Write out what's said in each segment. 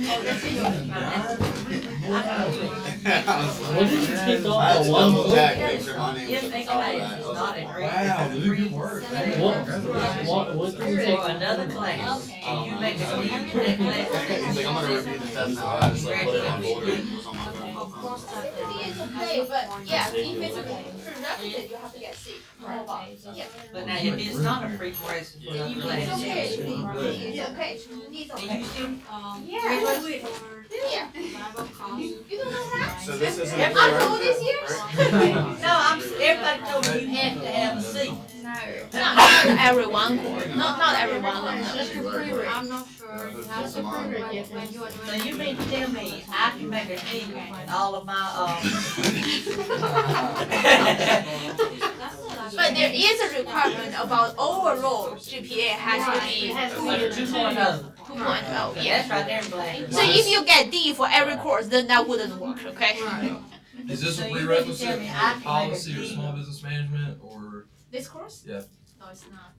What did you take I off had at to one double point? check, make sure my name Yes, was they all claim that. it's not a grade. Wow, dude, good work, man. What did you For take off? another class, Okay. and you make a D in that class. He's like, I'm gonna repeat the test now, I just like put it on folder, it was on my phone. It's okay, but yeah, if it's a prerequisite, you have to get C. Yeah. But now, if it's not a prerequisite for another class. It's okay. It's okay. It's Then you still, Yeah. Yeah. You don't know that? So this isn't a I know prerequisite, this year. right? no, everybody told me you have to have a C. Not everyone. Not everyone. Just your pre-req. I'm not sure. That's a prerequisite when you are So doing. you mean to tell me I can make a D in all of my, But there is a requirement about overall GPA has to be like a 2.0. 2.0. Yeah, that's right there in black. So if you get D for every course, then that wouldn't work, okay? Is this So a you mean to prerequisite tell me I for can make a policy or D? small business management or? This course? Yeah. No, it's not.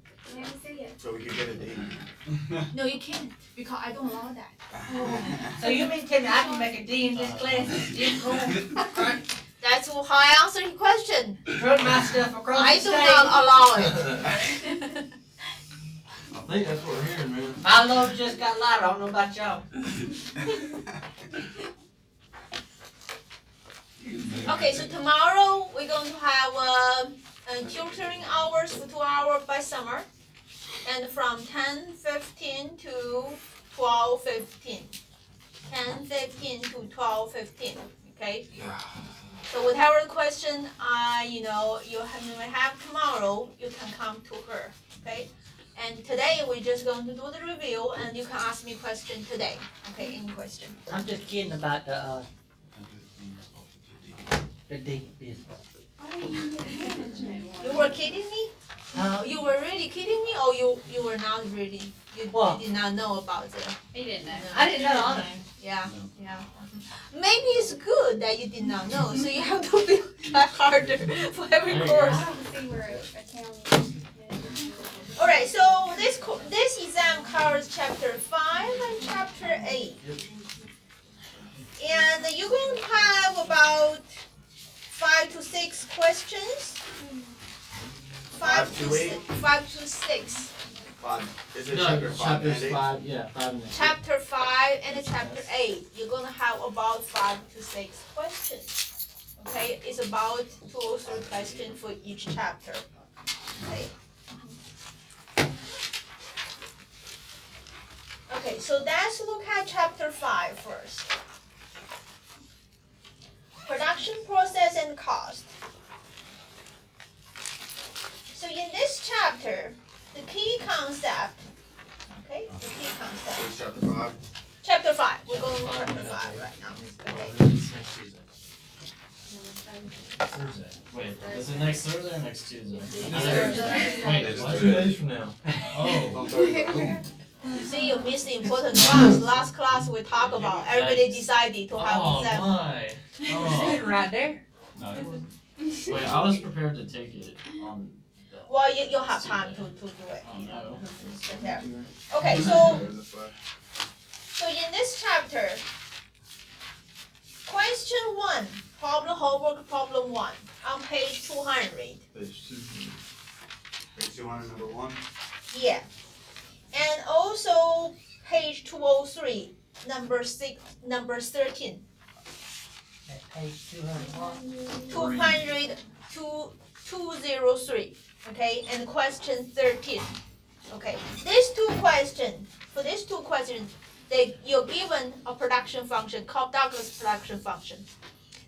So we could get a D. No, you can't, because I don't allow that. So you mean to tell me I can make a D in this class and still go That's how I answer your question. run my stuff across I the do stage? not allow it. I think that's what we're hearing, man. My load just got lighter, I don't know about y'all. Okay, so tomorrow we're going to have tutoring hours for 2 hours by summer, and from 10:15 to 12:15. 10:15 to 12:15. Okay. So whatever question you may have tomorrow, you can come to her. Okay. And today we're just going to do the review, and you can ask me question today. Okay, any question? I'm just kidding about the D business. You were kidding me? You were really kidding me, or you were not really? You What? did not know about it. He didn't know. I didn't know all that. Yeah, yeah. Maybe it's good that you did not know, so you have to try harder for every There you course. See where accounting. Alright, so this exam covers chapter 5 and chapter 8. And you're going to have about 5 to 6 questions. 5 to 8? 5 to 6. Is it No, chapter 5 chapters and 8? 5, yeah, 5 and 8. Chapter 5 and chapter 8. You're going to have about 5 to 6 questions. Okay, it's about 2 or 3 questions for each chapter. Okay. Okay, so let's look at chapter 5 first. Production process and cost. So in this chapter, the key concept, okay, the key concept. It's chapter 5. Chapter 5, we're going to chapter 5 right now. Okay. Thursday. Wait, is it next Thursday or next Tuesday? Thursday. Wait, Next what? 2 days from now. Oh. On Thursday. You see, you missed the important class. Last class we talked about, everybody decided to have Oh, exam. my. Oh. Sitting right there. No, it wasn't. Wait, I was prepared to take it on the. Well, you'll have time to do it. Oh, no. Sit there. Okay, so This way. So in this chapter, question 1, problem homework problem 1, on page 200. Page 2. Page 200, number 1. Yeah. And also page 203, number 13. At page 201. 200 to 203. Okay, and question 13. Okay, for these two questions, you're given a production function, Cobb-Douglas production function.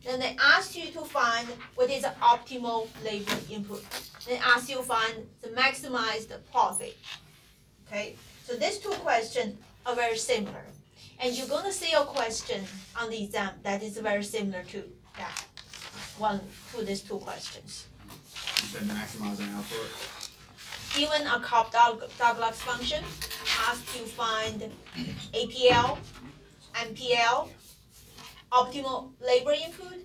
Then they ask you to find what is the optimal labor input. They ask you to find the maximized profit. Okay, so these two questions are very similar. And you're gonna see a question on the exam that is very similar to that one, to these two questions. You said maximizing output. Given a Cobb-Douglas function, asked you find APL, MPL, optimal labor input,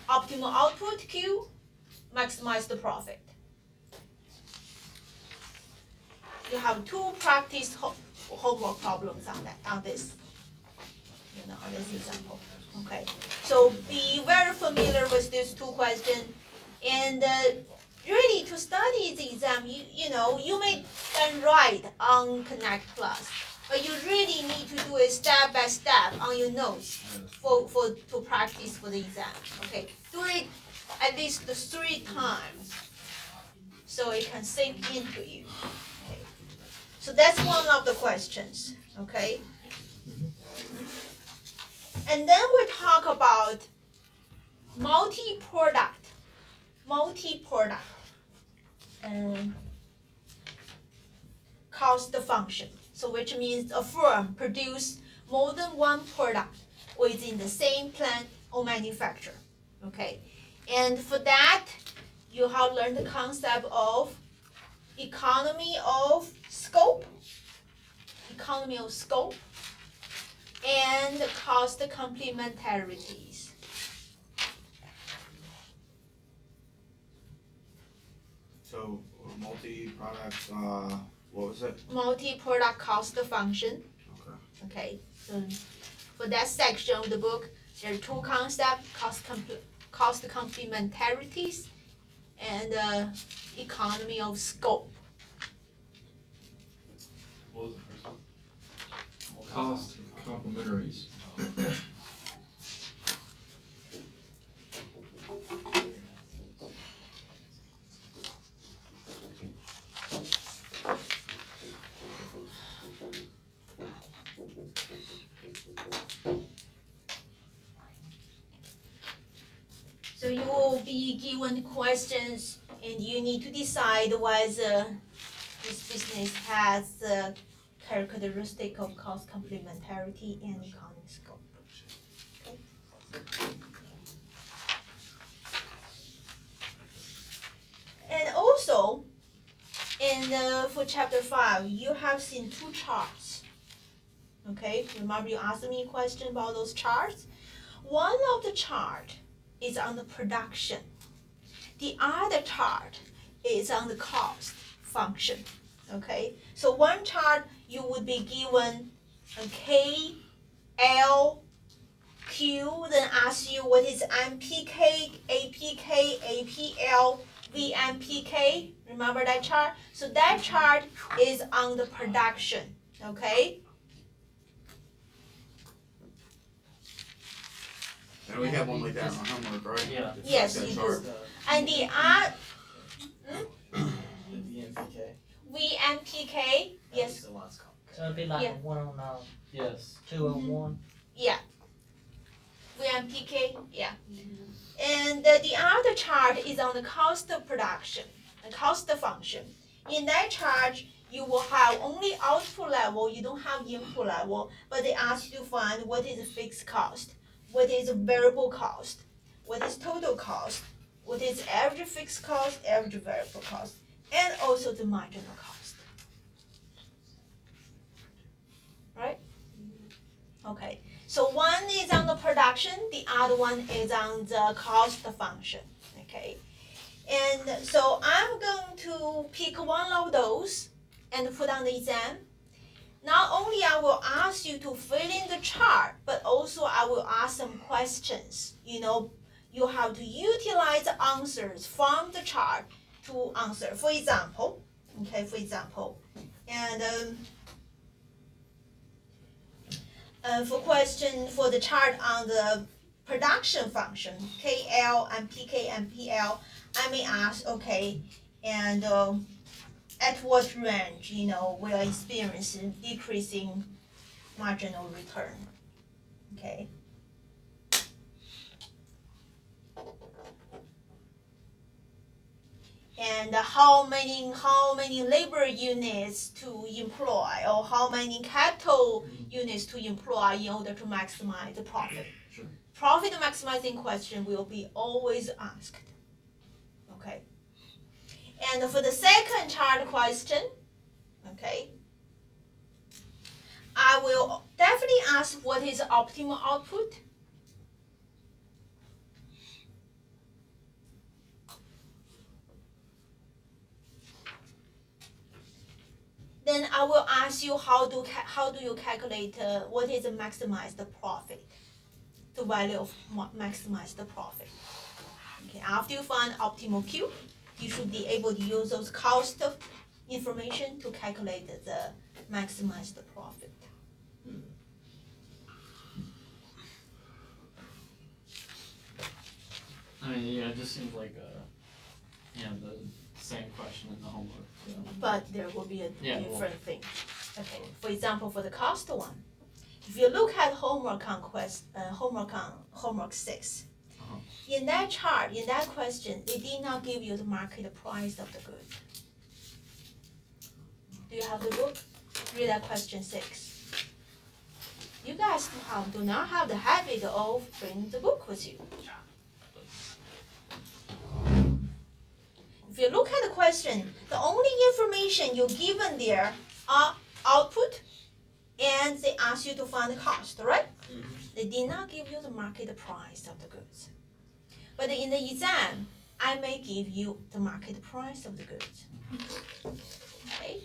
optimal output Q, maximize the profit. You have 2 practice homework problems on this. this example. Okay, so be very familiar with these two questions, and really to study the exam, you may then write on Connect Plus, but you really need to do it step by step on your notes to practice for the exam. Okay, do it at least 3 times so it can sink into you. Okay. So that's one of the questions. Okay. And then we talk about multi-product, cost function. So which means a firm produce more than one product within the same plant or manufacturer. Okay, and for that you have learned the concept of economy of scope, and cost complementarities. So multi-product, what was it? Multi-product cost function. Okay. Okay, so for that section of the book, there are 2 concepts: cost complementarities and economy of scope. What was the first one? Cost complementaries. So you will be given questions, and you need to decide whether this business has the characteristic of cost complementarity and economy scope. Okay. And also, for chapter 5, you have seen 2 charts. Okay, remember you asked me a question about those charts? One of the chart is on the production. The other chart is on the cost function. Okay, so one chart you would be given a K, L, Q, then ask you what is MPK, APK, APL, VMPK. Remember that chart? So that chart is on the production. Okay. And we have one like that on homework, right? Yeah. It's Yes, like that you do. chart. And the VMPK, yes, So it'd be like Yeah. a 109, Yes. 201. VMPK, yeah. And the other chart is on the cost of production, the cost function. In that chart, you will have only output level, you don't have input level, but they ask you to find what is the fixed cost, what is the variable cost, what is total cost, what is average fixed cost, average variable cost, and also the marginal cost. Right? Okay, so one is on the production, the other one is on the cost function. Okay, and so I'm going to pick one of those and put on the exam. Not only I will ask you to fill in the chart, but also I will ask some questions. You have to utilize the answers from the chart to answer. For example, for the chart on the production function, KL and PK and PL, I may ask, okay, and at what range, we are experiencing decreasing marginal return, okay? And how many labor units to employ, or how many capital units to employ in order to maximize the profit. Sure. Profit maximizing question will be always asked. Okay. And for the second chart question, okay, I will definitely ask what is optimal output. then I will ask you how do you calculate what is the maximized profit, the value of maximize the profit. Okay, after you find optimal Q, you should be able to use those cost information to calculate the maximized profit. I mean, yeah, it just seems like the same question in the homework. So. But there will be a Yeah, different thing. Okay, for example, for the cost one, if you look at homework 6, in that chart, in that question, they did not give you the market price of the good. Do you have the book? Read that question 6. You guys do not have the habit of bringing the book with you. If you look at the question, the only information you're given there are output, and they ask you to find the cost, right? They did not give you the market price of the goods. But in the exam, I may give you the market price of the goods. Okay?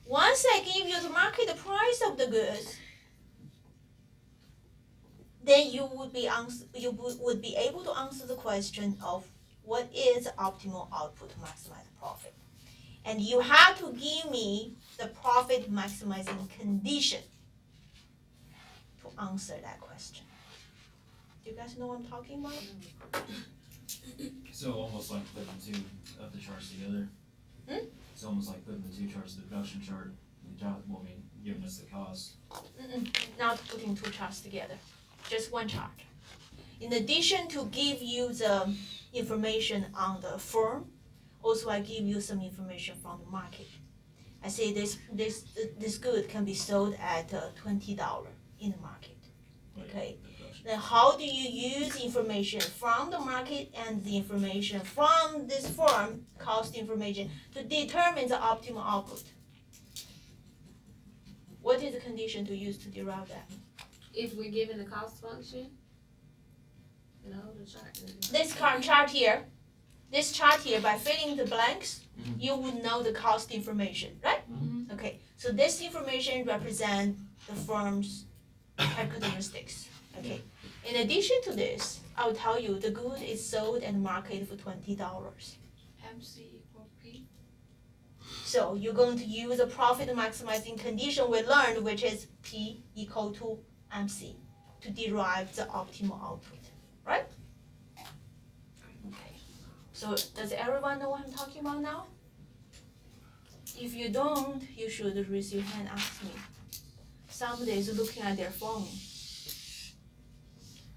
Once I give you the market price of the goods, then you would be able to answer the question of what is optimal output to maximize profit. And you have to give me the profit maximizing condition to answer that question. Do you guys know what I'm talking about? So almost like putting two of the charts together? It's almost like putting the two charts, the production chart, and the job, well, I mean, giving us the cost. Not putting two charts together, just one chart. In addition to give you the information on the firm, also I give you some information from the market. I say this good can be sold at $20 in the market. Okay. Then how do you use information from the market and the information from this firm, cost information, to determine the optimal output? What is the condition to use to derive that? If we're given the cost function, the chart. This chart here, by filling the blanks, you would know the cost information, right? Okay, so this information represents the firm's characteristics. Okay. In addition to this, I will tell you the good is sold and marketed for $20. MC equal P. So you're going to use the profit maximizing condition we learned, which is P equal to MC, to derive the optimal output, right? Okay. So does everyone know what I'm talking about now? If you don't, you should raise your hand and ask me. Somebody is looking at their phone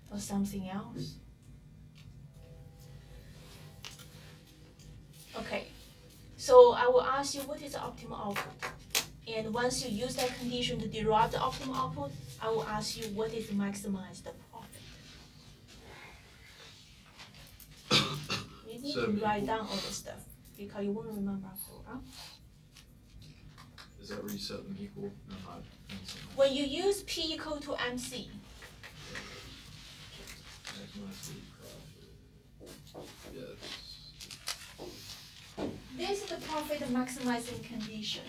or something else. Okay, so I will ask you what is the optimal output. And once you use that condition to derive the optimal output, I will ask you what is maximize the profit. You need to write down all this stuff because you won't remember after. Is that where you set them equal? No, not. When you use P equal to MC, this is the profit maximizing condition.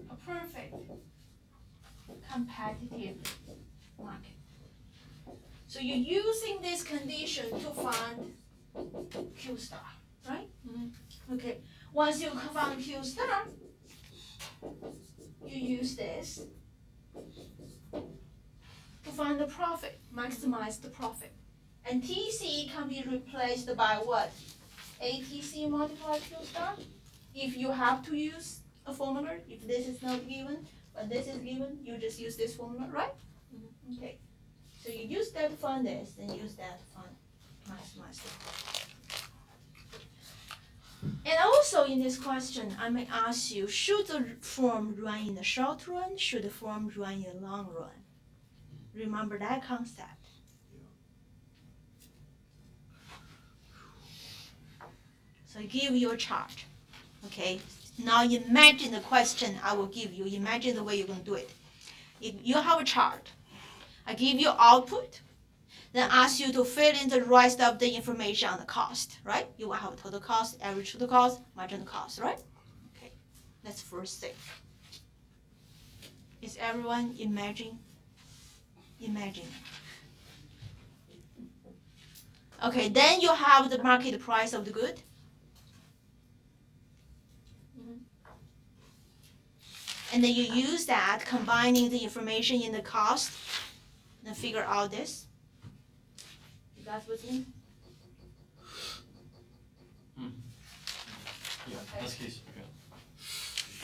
A perfect competitive market. So you're using this condition to find Q star, right? Okay. Once you found Q star, you use this to find the profit, maximize the profit. And TC can be replaced by what? ATC multiplied Q star. If you have to use a formula, if this is not given, but this is given, you just use this formula, right? Okay. So you use that to find this, and use that to find maximize the profit. And also in this question, I may ask you, should the firm run in the short run? Should the firm run in the long run? Remember that concept. So I give you a chart, okay? Now imagine the question I will give you. Imagine the way you're going to do it. If you have a chart, I give you output, then ask you to fill in the rest of the information on the cost, right? You will have total cost, average total cost, marginal cost, right? Okay, that's first thing. Is everyone imagining? Okay, then you have the market price of the good. And then you use that, combining the information in the cost, and figure out this. You guys with me? Yeah, best case, okay.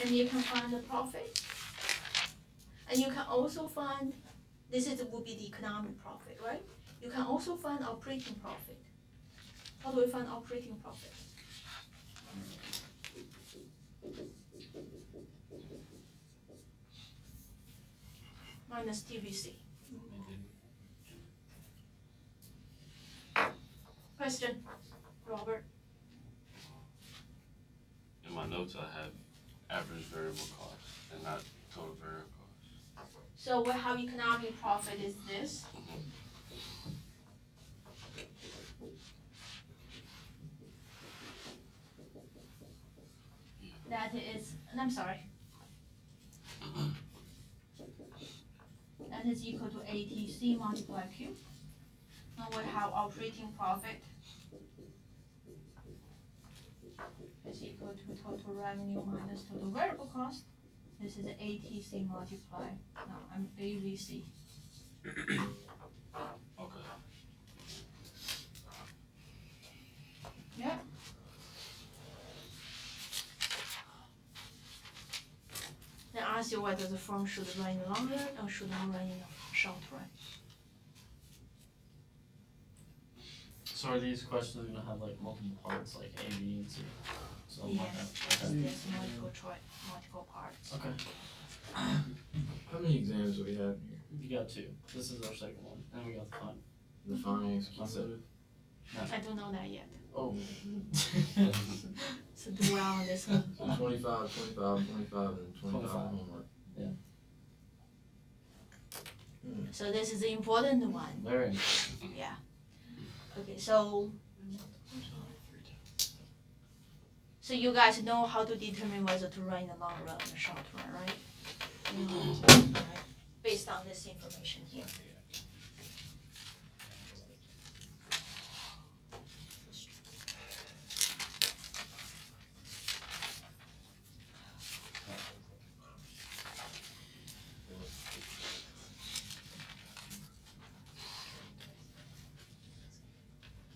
And you can find the profit. And you can also find, would be the economic profit, right? You can also find operating profit. How do we find operating profit? Minus TVC. Question, Robert? In my notes, I have average variable cost and not total variable cost. So we have economic profit is this. That is, and I'm sorry. That is equal to ATC multiplied Q. Now we have operating profit is equal to total revenue minus total variable cost. This is ATC multiplied, no, I'm AVC. Okay. Yeah. Then ask you whether the firm should run in the long run or should not run in the short run. So are these questions gonna have like multiple parts, like A, B, and C? So like Yes, that, okay. there's multiple choice, multiple parts. Okay, How many exams do we have here? you got two. This is our second one, and we got the fun. The finance, That's it. I don't know that yet. Oh. So do well on this one. so 25, 25, 25, and 25 25. homework. So this is the important one. Very nice. Yeah. Okay, so you guys know how to determine whether to run in the long run or the short run, right? Right. Based on this information here.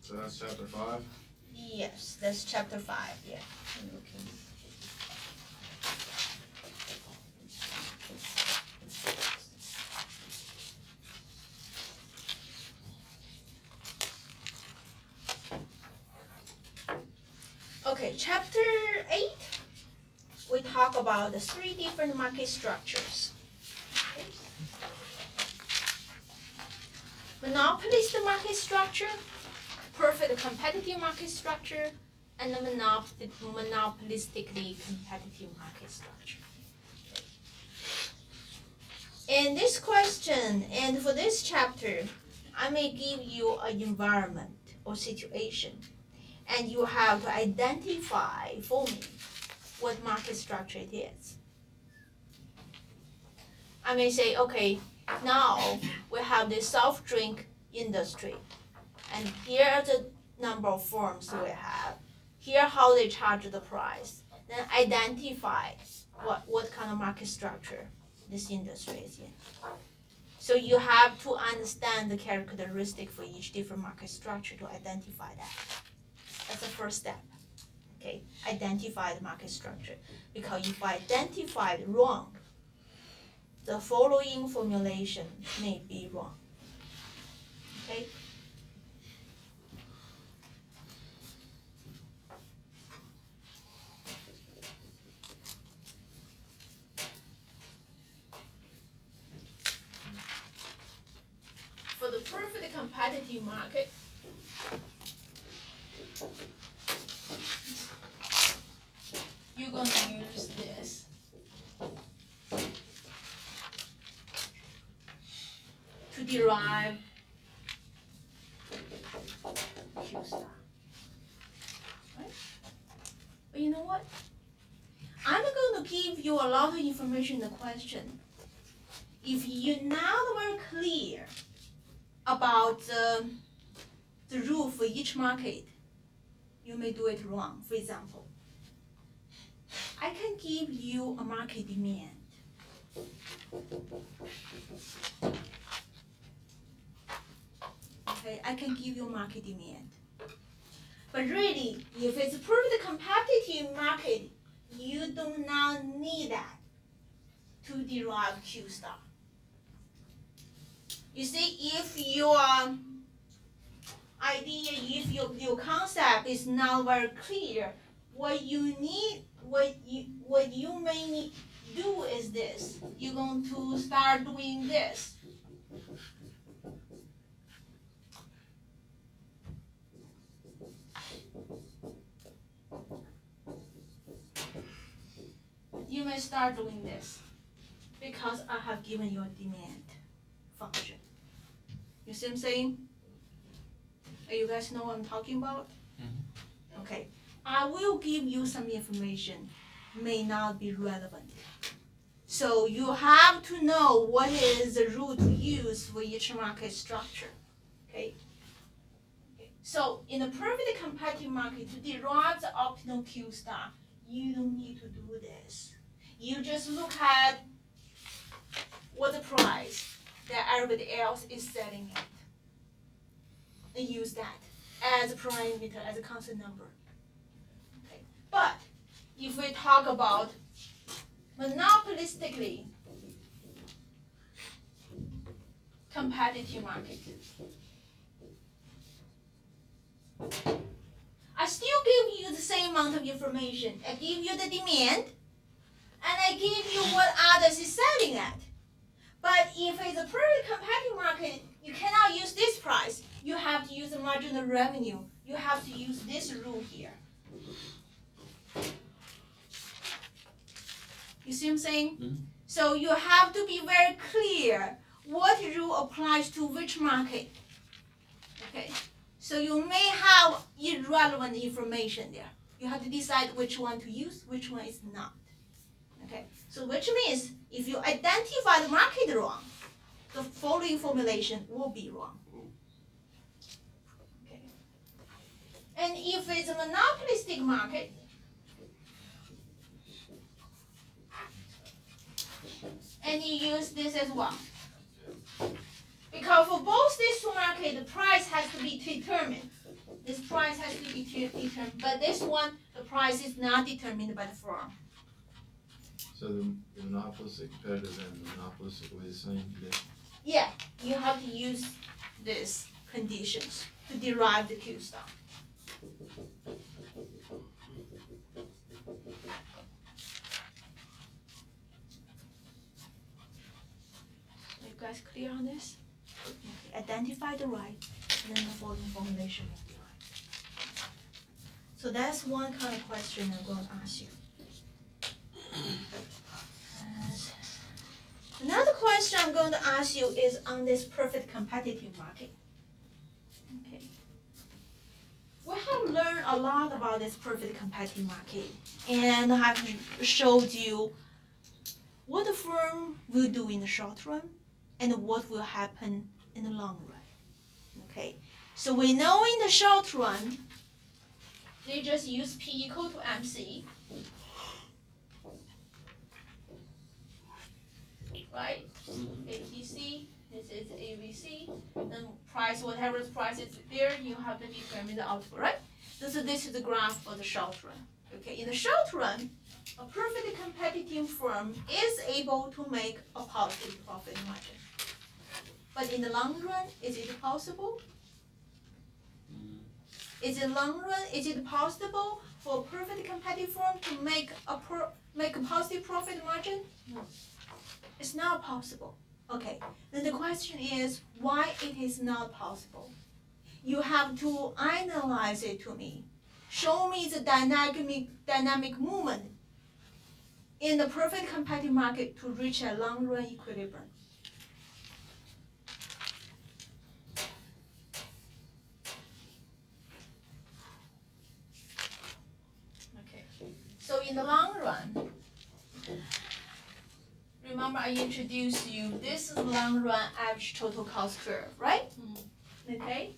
So that's chapter 5? Yes, that's chapter 5, yeah. Okay, chapter 8, we talk about the 3 different market structures. Okay. Monopolist market structure, perfect competitive market structure, and the monopolistically competitive market structure. In this question, and for this chapter, I may give you an environment or situation, and you have to identify for me what market structure it is. I may say, okay, now we have the soft drink industry, and here are the number of firms we have. Here how they charge the price. Then identify what kind of market structure this industry is in. So you have to understand the characteristic for each different market structure to identify that. That's the first step. Okay, identify the market structure. Because if I identify it wrong, the following formulation may be wrong. Okay? For the perfect competitive market, you're gonna use this. derive Q star. Right? But you know what? I'm going to give you a lot of information in the question. If you're not very clear about the rule for each market, you may do it wrong. For example, I can give you a market demand. Okay, I can give you market demand. But really, if it's a perfect competitive market, you do not need that to derive Q star. You see, if your idea, if your concept is not very clear, what you may need do is this. You're going to start doing this. You may start doing this because I have given you a demand function. You see what I'm saying? You guys know what I'm talking about? Mhm. Okay. I will give you some information, may not be relevant. So you have to know what is the rule to use for each market structure. Okay? So in a perfectly competitive market, to derive the optimal Q star, you don't need to do this. You just look at what the price that everybody else is setting it, and use that as a parameter, as a constant number. Okay. But if we talk about monopolistically competitive market, I still give you the same amount of information. I give you the demand, and I give you what others is selling at. But if it's a very competitive market, you cannot use this price. You have to use the marginal revenue. You have to use this rule here. You see what I'm saying? Mhm. So you have to be very clear what rule applies to which market. Okay? So you may have irrelevant information there. You have to decide which one to use, which one is not. Okay? So which means if you identify the market wrong, the following formulation will be wrong. Okay? And if it's a monopolistic market, and you use this as well. Because for both these two markets, the price has to be determined. This price has to be determined, but this one, the price is not determined by the firm. So the monopolistic competitive and the monopolistic will be the same condition. Yeah, you have to use these conditions to derive the Q star. Are you guys clear on this? Okay, identify the right, and then the following formulation will be right. So that's one kind of question I'm going to ask you. Another question I'm going to ask you is on this perfect competitive market. Okay. We have learned a lot about this perfect competitive market, and I have showed you what the firm will do in the short run and what will happen in the long run. Okay. So we know in the short run, they just use P equal to MC. Right? ATC, this is ABC, and price, whatever the price is there, you have to determine the output, right? So this is the graph for the short run. Okay, in the short run, a perfectly competitive firm is able to make a positive profit margin. But in the long run, is it possible? Is it long run? Is it possible for a perfectly competitive firm to make a positive profit margin? No. It's not possible. Okay, then the question is why it is not possible. You have to analyze it to me. Show me the dynamic movement in the perfect competitive market to reach a long run equilibrium. in the long run, remember I introduced you, this is long run average total cost curve, right? Okay?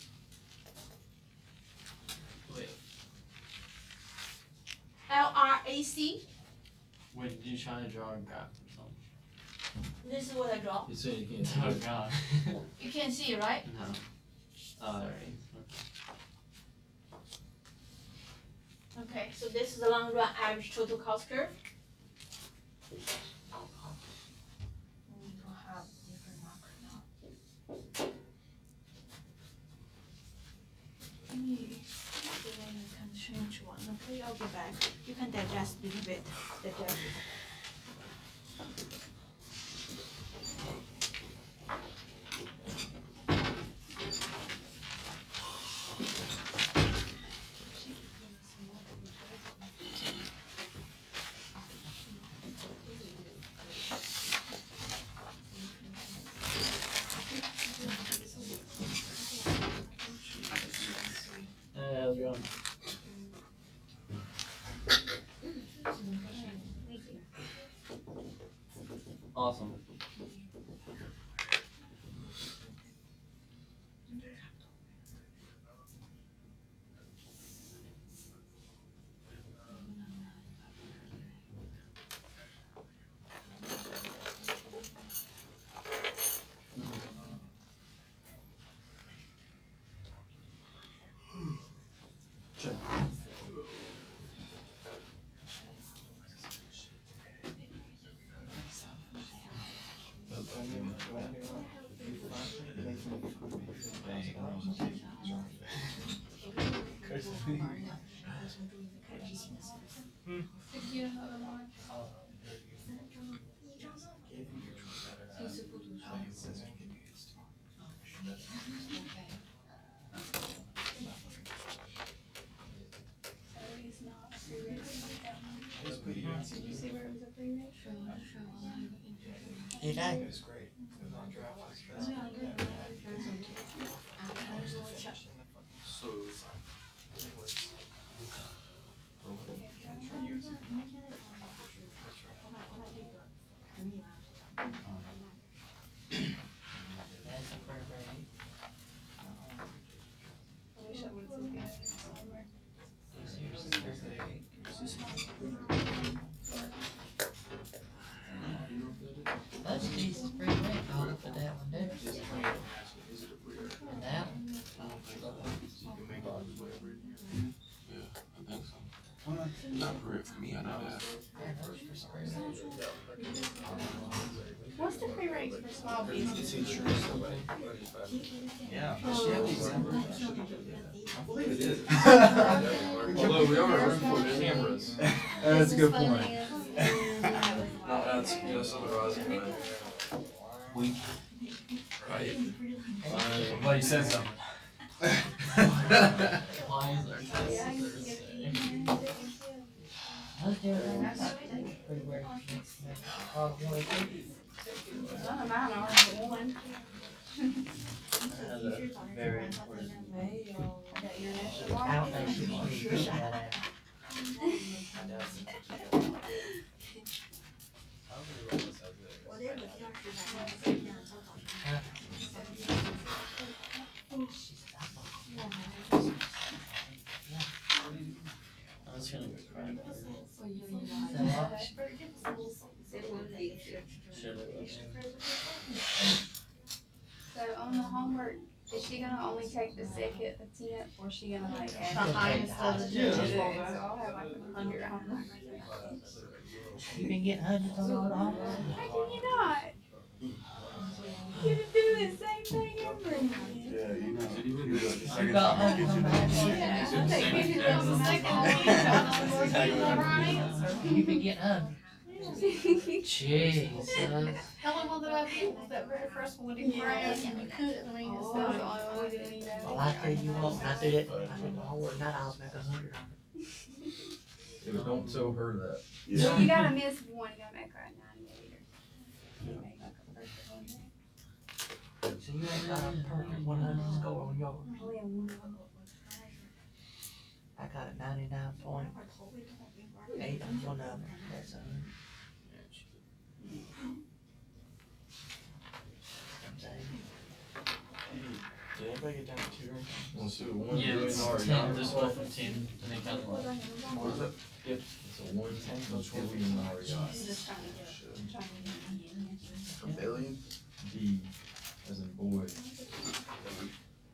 Wait, LRAC, when did you try to draw a graph or something? this is what I draw. You say you can't see Oh it. god. You can see, right? No. Sorry. Okay, so this is the long run average total cost curve. We don't have different marker now. Let me see when you can change one, okay, I'll get back. You can digest a little bit, digest it. How's it going? Awesome. Did I? So, That's a bird brain. Seriously, bird brain. That's Jesus spring break all for that one there. And that one. yeah, I think so. Not for it for me, I know that. Yeah, those for spring break. What's the free rates for small business? Yeah. I believe it is. Although we are a room full of cameras. That's a good point. No, that's just otherwise, We, right? I'm glad you said something. Why is our test Thursday? How's there? Pretty weird. Oh, boy. None of mine are but one. That's a very important. I got your national I law. don't think she should be that out. I was gonna go cry. So on the homework, is she gonna only take the second attempt, or is she gonna like add? The highest of the Yeah, judges. so I'll have like 100 homework. You been getting hundreds on all the homework? How can you not? You've been doing the same thing every year. Yeah, you know. You got hundreds on the Yeah, I take 50 bucks a second. You been getting hundreds? Jesus. How long did I get that very first one in grade and you couldn't, I mean, it's Oh, that was the not. only one we didn't know. Well, I tell you what, when I did the homework, not I was making 100 on it. Yeah, but don't tell her that. Well, you gotta miss one, you gotta make her a 98 or. You make like a perfect one. So you ain't got a perfect 100 score on yours. Only a one. I got a 99.8 on one of them, that's Did everybody get down to 2 right? Let's do a $1 Yeah, billion it's dollar 10, yacht. this one 15, and then kind of like. What is it? Yep. It's a $1 billion yacht. A billion? B, as in boy,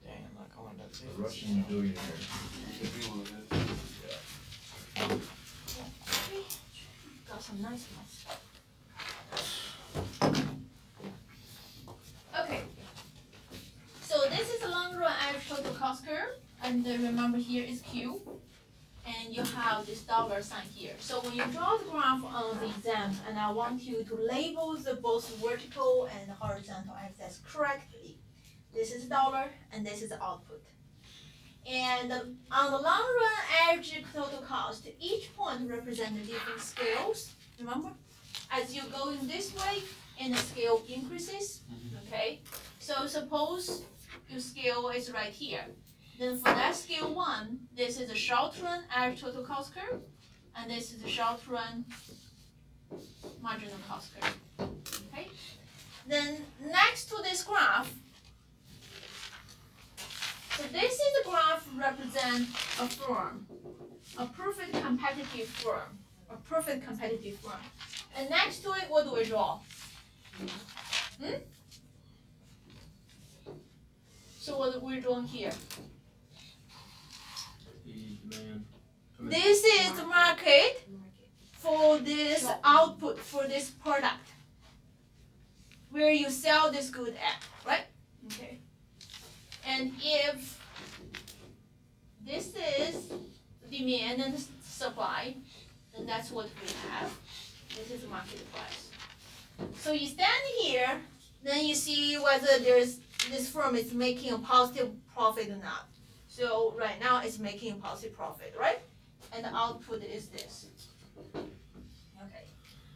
Damn, like I wanted to see. a Russian billionaire. If you want it. Got some nice ones. Okay. So this is a long run average total cost curve, and remember here is Q, and you have this dollar sign here. So when you draw the graph on the exam, and I want you to label the both vertical and horizontal axis correctly. This is dollar, and this is the output. And on the long run average total cost, each point represents different scales. Remember, as you're going this way, and the scale increases. Okay, so suppose your scale is right here. Then for that scale 1, this is a short run average total cost curve, and this is the short run marginal cost curve. Okay, then next to this graph. So this is a graph represent a firm, a perfect competitive firm, a perfect competitive firm. And next to it, what do we draw? So what we're drawing here? The demand. This is the market for this output, for this product, where you sell this good at, right? Okay. And if this is demand and supply, then that's what we have. This is market price. So you stand here, then you see whether this firm is making a positive profit or not. So right now it's making a positive profit, right? And the output is this. Okay.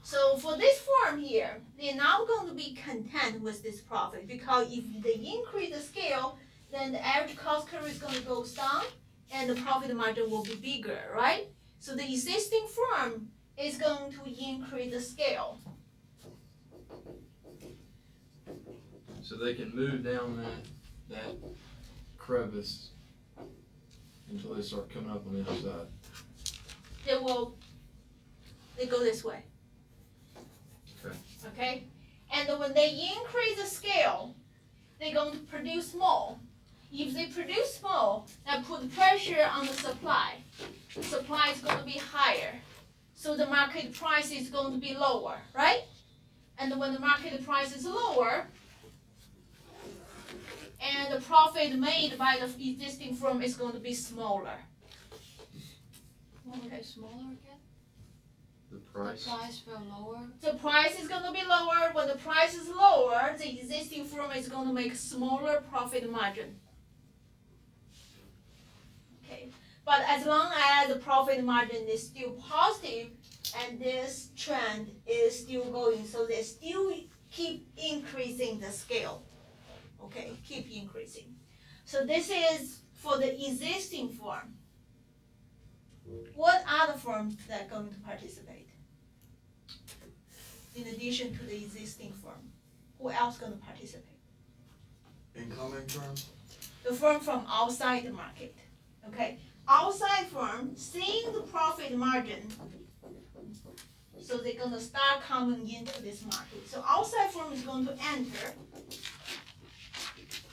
So for this firm here, they're now going to be content with this profit, because if they increase the scale, then the average cost curve is going to go down and the profit margin will be bigger, right? So the existing firm is going to increase the scale. So they can move down that crevice until they start coming up on the other side. They go this way. Okay. Okay? And when they increase the scale, they're going to produce more. If they produce more, that put pressure on the supply. The supply is going to be higher. So the market price is going to be lower, right? And when the market price is lower, and the profit made by the existing firm is going to be smaller. Okay, smaller again? The price. Price fell lower. The price is going to be lower. When the price is lower, the existing firm is going to make smaller profit margin. Okay, but as long as the profit margin is still positive and this trend is still going, so they still keep increasing the scale. Okay, keep increasing. So this is for the existing firm. What other firms that are going to participate? In addition to the existing firm, who else going to participate? Incoming firms? The firm from outside the market. Okay, outside firm seeing the profit margin, so they're going to start coming into this market. So outside firm is going to enter,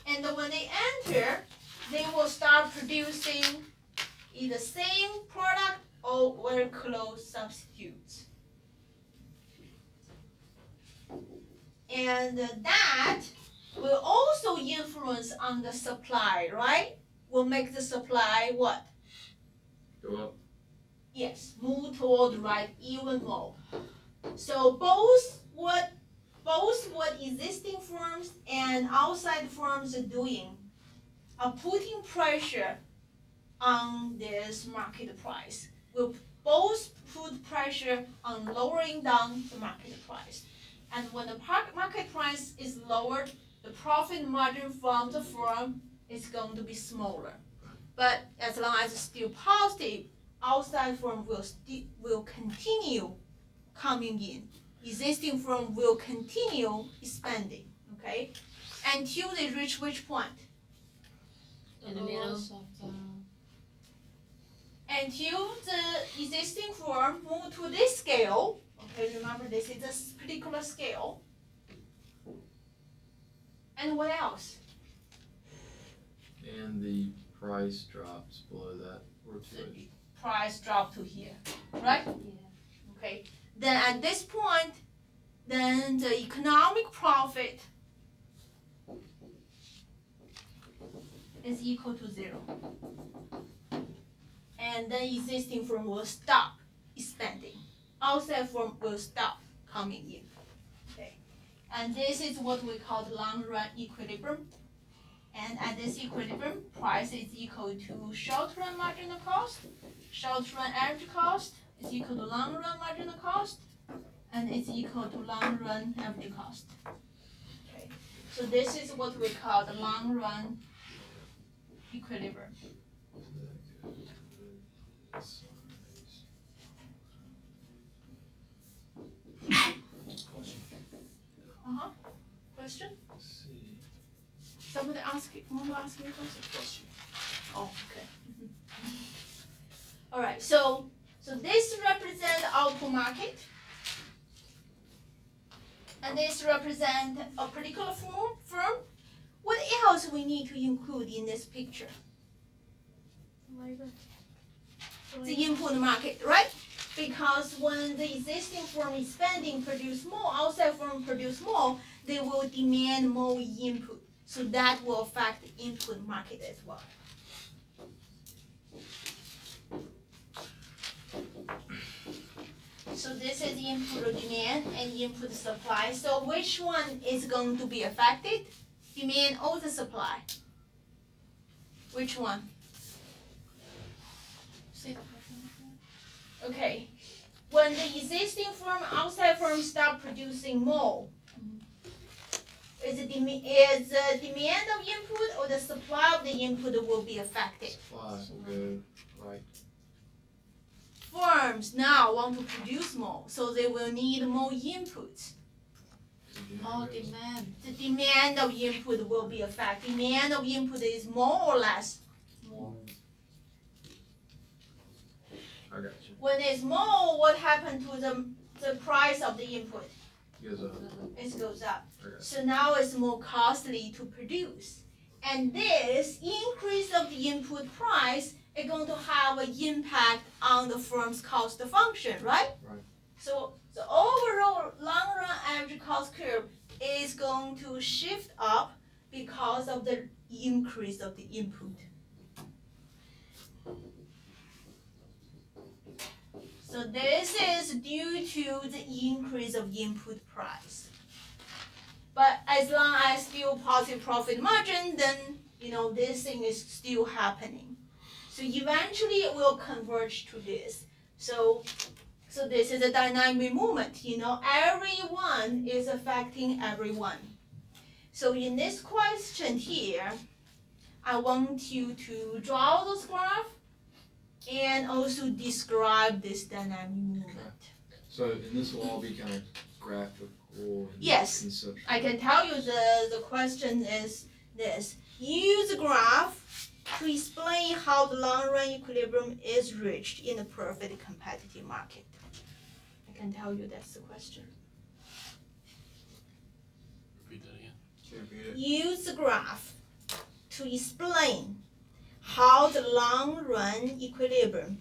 and when they enter, they will start producing either same product or very close substitutes. And that will also influence on the supply, right? Will make the supply what? Go up. Yes, move toward the right even more. So both what existing firms and outside firms are doing are putting pressure on this market price. Will both put pressure on lowering down the market price. And when the market price is lowered, the profit margin from the firm is going to be smaller. But as long as it's still positive, outside firm will continue coming in. Existing firm will continue expanding, okay? Until they reach which point? In the middle. Until the existing firm move to this scale, okay, remember this is a particular scale. And what else? And the price drops below that or to it. Price drop to here, right? Yeah. Okay, then at this point, then the economic profit is equal to 0. And then existing firm will stop expanding. Outside firm will stop coming in. Okay, and this is what we call the long run equilibrium. And at this equilibrium, price is equal to short run marginal cost. Short run average cost is equal to long run marginal cost, and it's equal to long run average cost. Okay, so this is what we call the long run equilibrium. Question? Let's see. Somebody want to ask me a question? Oh, okay. All right, so this represents the output market, and this represents a particular firm. What else we need to include in this picture? The input market, right? Because when the existing firm is spending, produce more, outside firm produce more, they will demand more input. So that will affect the input market as well. So this is input demand and input supply. So which one is going to be affected? Demand or the supply? Which one? Okay. When the existing firm, outside firm start producing more, is the demand of input or the supply of the input will be affected? Supply will go right. Firms now want to produce more, so they will need more inputs. Oh, demand. The demand of input will be affected. Demand of input is more or less? More. I got you. When it's more, what happened to the price of the input? Goes up. It goes up. I got you. So now it's more costly to produce. And this increase of the input price is going to have an impact on the firm's cost function, right? Right. So the overall long run average cost curve is going to shift up because of the increase of the input. So this is due to the increase of input price. But as long as still positive profit margin, then this thing is still happening. So eventually it will converge to this. So this is a dynamic movement. Everyone is affecting everyone. So in this question here, I want you to draw those graphs and also describe this dynamic movement. So, and this will all be kind of graphical and Yes. conceptual. I can tell you the question is this. Use a graph to explain how the long run equilibrium is reached in a perfect competitive market. I can tell you that's the question. Repeat that again. Can you repeat it? Use the graph to explain how the long run equilibrium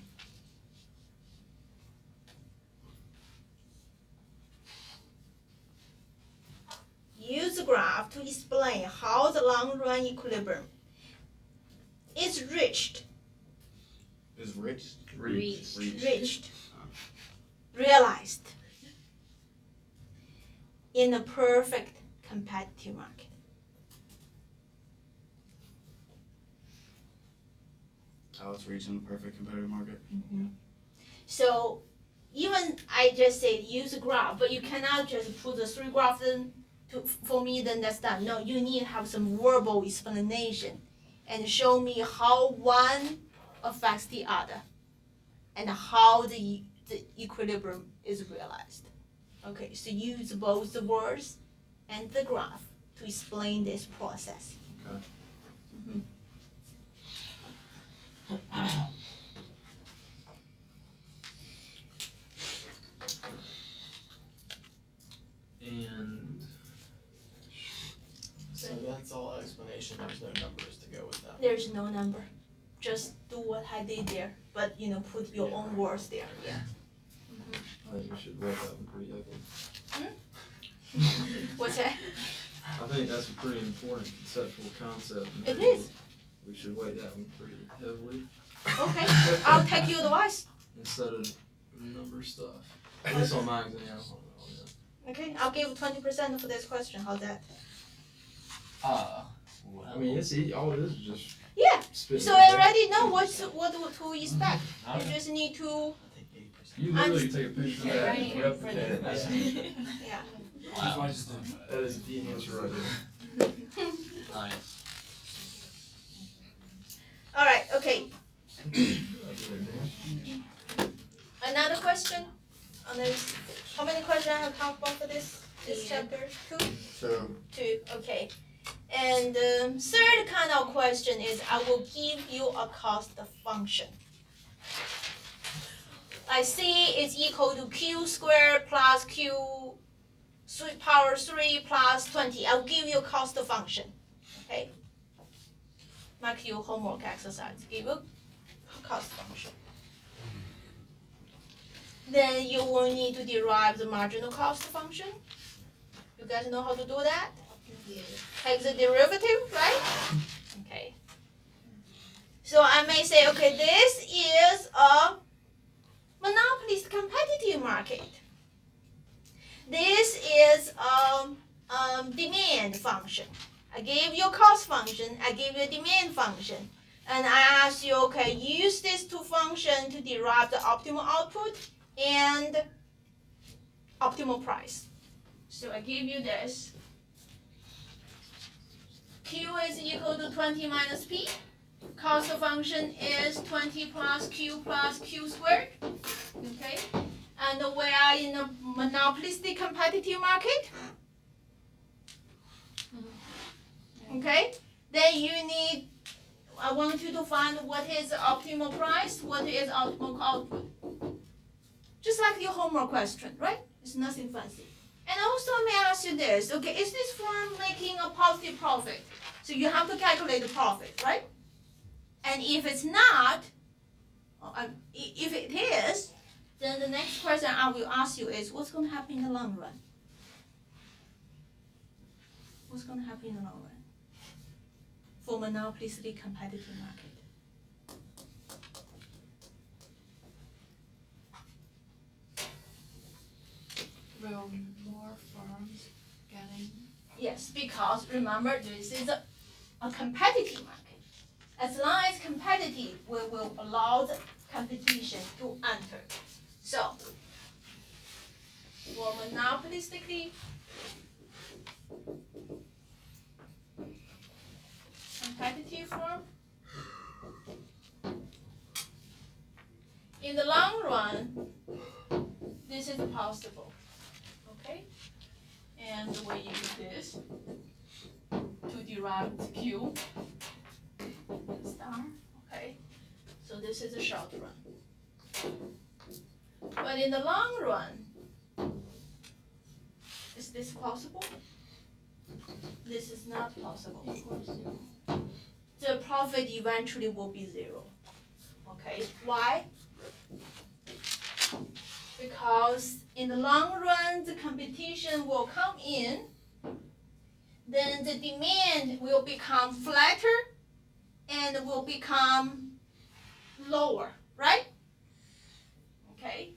use the graph to explain how the long run equilibrium is reached, Is rich? reached, realized in a perfect competitive market. How it's reaching the perfect competitive market. So even I just said use a graph, but you cannot just put the 3 graphs in for me, then that's done. No, you need to have some verbal explanation and show me how one affects the other. and how the equilibrium is realized. Okay, so use both the words and the graph to explain this process. Okay. Mhm. And So that's all explanation, there's no numbers to go with that. There's no number, just do what I did there, but put your own words there, yeah. I think we should weight that one pretty heavily. What's that? I think that's a pretty important conceptual concept. and It maybe is. We should weight that one pretty heavily Okay, I'll take your advice. instead of number stuff. At least on my exam. I don't know, yeah. Okay, I'll give 20% for this question, how's that? I mean, it's all it is just. Yeah, spitting so it I out. already know what to expect. You just need to, You literally take a picture of that and replicate it. That's- yeah. Wow. That is the answer right there. Nice. Alright, okay, another question on this, how many questions I have talked about for this chapter? Two? So, Two, okay. And third kind of question is I will give you a cost function. I see it's equal to q squared plus q power 3 plus 20. I'll give you a cost function, okay? Mark your homework exercise, give you cost function. Then you will need to derive the marginal cost function. You guys know how to do that? Take the derivative, right? Okay. So I may say, okay, this is a monopolist competitive market. This is a demand function. I gave you a cost function, I gave you a demand function. And I ask you, okay, use these two functions to derive the optimal output and optimal price. So I give you this. Q is equal to 20 minus P. Cost function is 20 plus Q squared. Okay? And we are in a monopolistic competitive market. Okay? Then I want you to find what is the optimal price, what is optimal output. Just like your homework question, right? It's nothing fancy. And also I may ask you this, okay, is this firm making a positive profit? So you have to calculate the profit, right? And if it's not, if it is, then the next question I will ask you is, what's going to happen in the long run? What's going to happen in the long run for monopolistic competitive market? Will more firms getting? Yes, because remember, this is a competitive market. As long as competitive, we will allow the competition to enter. So, for monopolistically competitive firm, in the long run, this is possible. Okay? And we use this to derive the Q star. Okay? So this is a short run. But in the long run, is this possible? This is not possible. The profit eventually will be zero. Okay? Why? Because in the long run, the competition will come in, then the demand will become flatter and will become lower, right? Okay?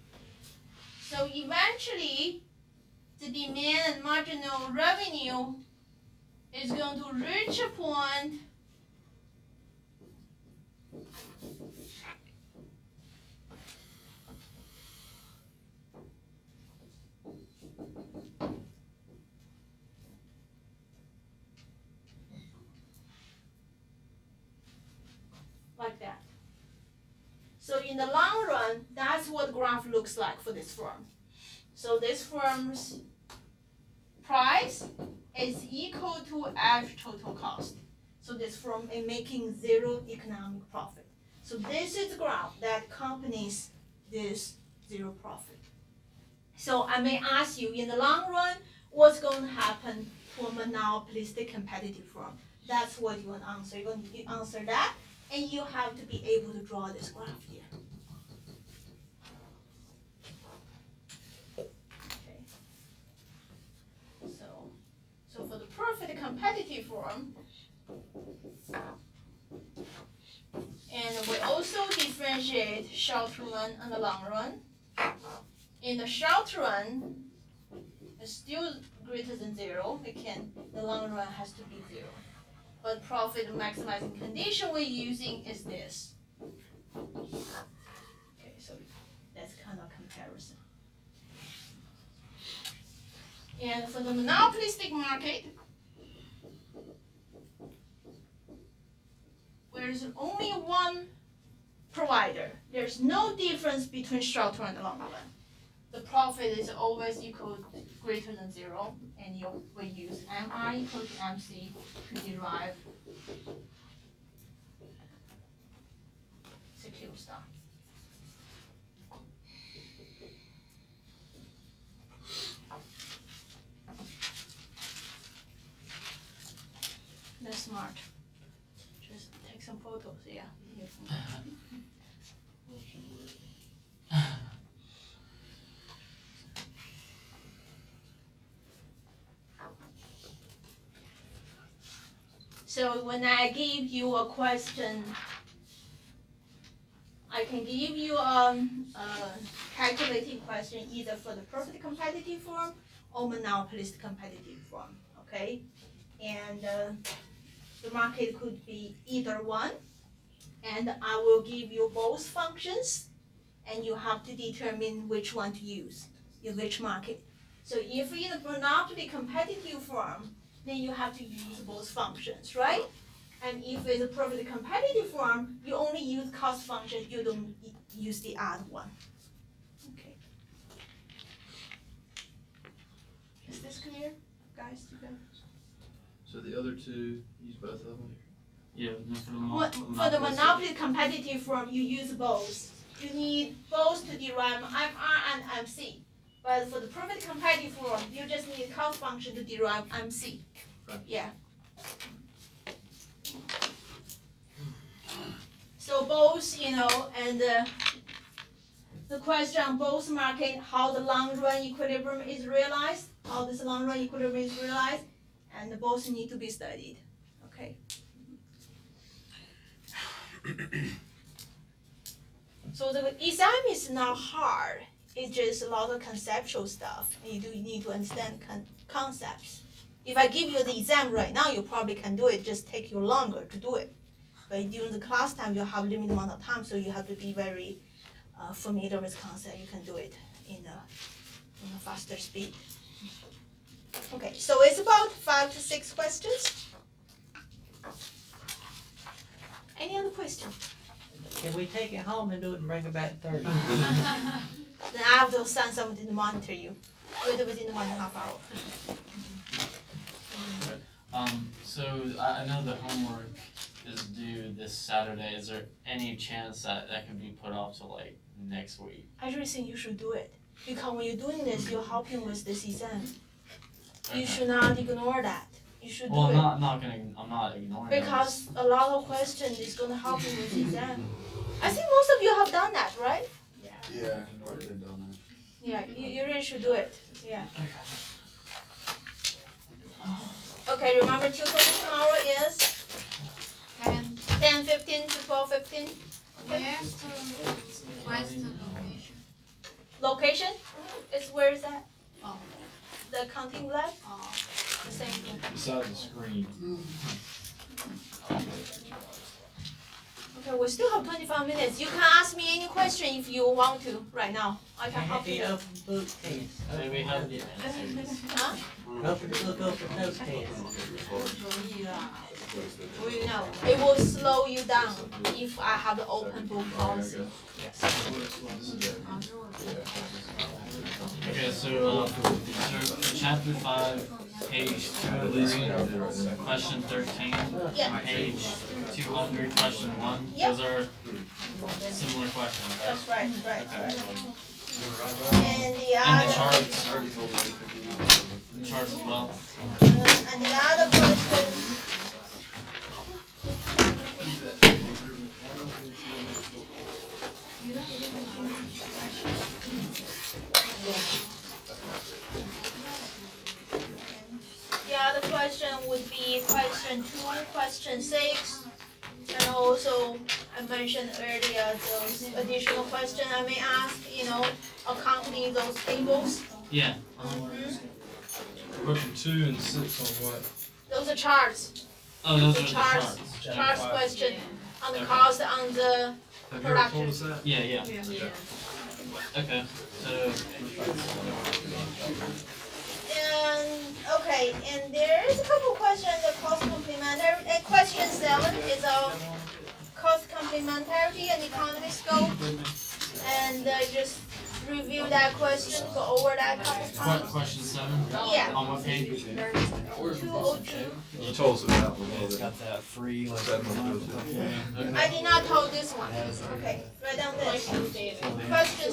So eventually, the demand and marginal revenue is going to reach a point like that. So in the long run, run, that's what graph looks like for this firm. So this firm's price is equal to average total cost. So this firm is making 0 economic profit. So this is the graph that accompanies this 0 profit. So I may ask you, in the long run, what's going to happen to a monopolistic competitive firm? That's what you want to answer. You're going to answer that, and you have to be able to draw this graph here. Okay. So for the perfect competitive firm, and we also differentiate short run and the long run. In the short run, it's still greater than 0. The long run has to be 0. But profit maximizing condition we're using is this. Okay, so that's kind of comparison. And for the monopolistic market, where there's only one provider, there's no difference between short run and long run. The profit is always equal greater than 0, and you will use MI equal to MC to derive secure stock. That's smart. Just take some photos, yeah. So when I give you a question, I can give you a calculating question either for the perfect competitive firm or monopolist competitive firm, okay? And the market could be either one, and I will give you both functions, and you have to determine which one to use in which market. So if in a monopoly competitive firm, then you have to use both functions, right? And if it's a perfectly competitive firm, you only use cost function, you don't use the other one. Okay. Is this clear, guys? So the other two, use both of them? Yeah, no, For the monopoly competitive firm, you use both. You need both to derive MR and MC. But for the perfect competitive firm, you just need cost function to derive MC. Right. Yeah. So both, and the question on both market, how the long run equilibrium is realized, and both need to be studied. Okay. So the exam is not hard. It's just a lot of conceptual stuff. You need to understand concepts. If I give you the exam right now, you probably can do it. Just take you longer to do it. But during the class time, you have limited amount of time, so you have to be very familiar with concept. You can do it in a faster speed. Okay, so it's about 5 to 6 questions. Any other question? Can we take it home and do it and bring it back Thursday? Then I have to send somebody to monitor you within 1.5 hours. So I know the homework is due this Saturday. Is there any chance that could be put off to like next week? I really think you should do it. Because when you're doing this, you're helping with this exam. Okay. You should not ignore that. You should Well, do it. I'm not ignoring it. Because a lot of questions is gonna help you with the exam. I think most of you have done that, right? Yeah, I've already done that. Yeah, you really should do it. Yeah. Okay, remember tutoring tomorrow is 10:15 to 12:15. Yes, where's the location? Location is where is that? Oh. The accounting lab? Oh. The same thing. Beside the screen. Okay, we still have 25 minutes. You can ask me any question if you want to right now. I can help The you. open book test. Maybe have the answers. Huh? Open the book, open note test. No, it will slow you down if I have the open book policy. Okay, so chapter 5, page 203, question 13, Yeah. page 200, question 1. Yep. Those are similar questions, right? That's right. Okay. And the And the other, charts. The charts as well. and the other question. The other question would be question 2, question 6, and also I mentioned earlier those additional questions I may ask, accompany those tables. Yeah. Question 2 and 6 on what? Those are charts, Oh, those are the charts. charts. charts question on the Okay. cost on the, Have you already told us that? Yeah, yeah. Okay, so and there is a couple questions, the cost complementary, and question 7 is a cost complementarity and economy scope. And just review that question, go over that couple times. question 7? Yeah. On what page? 202. You told us about one. It's got that free, like. I did not tell this one. Okay, write down this. Question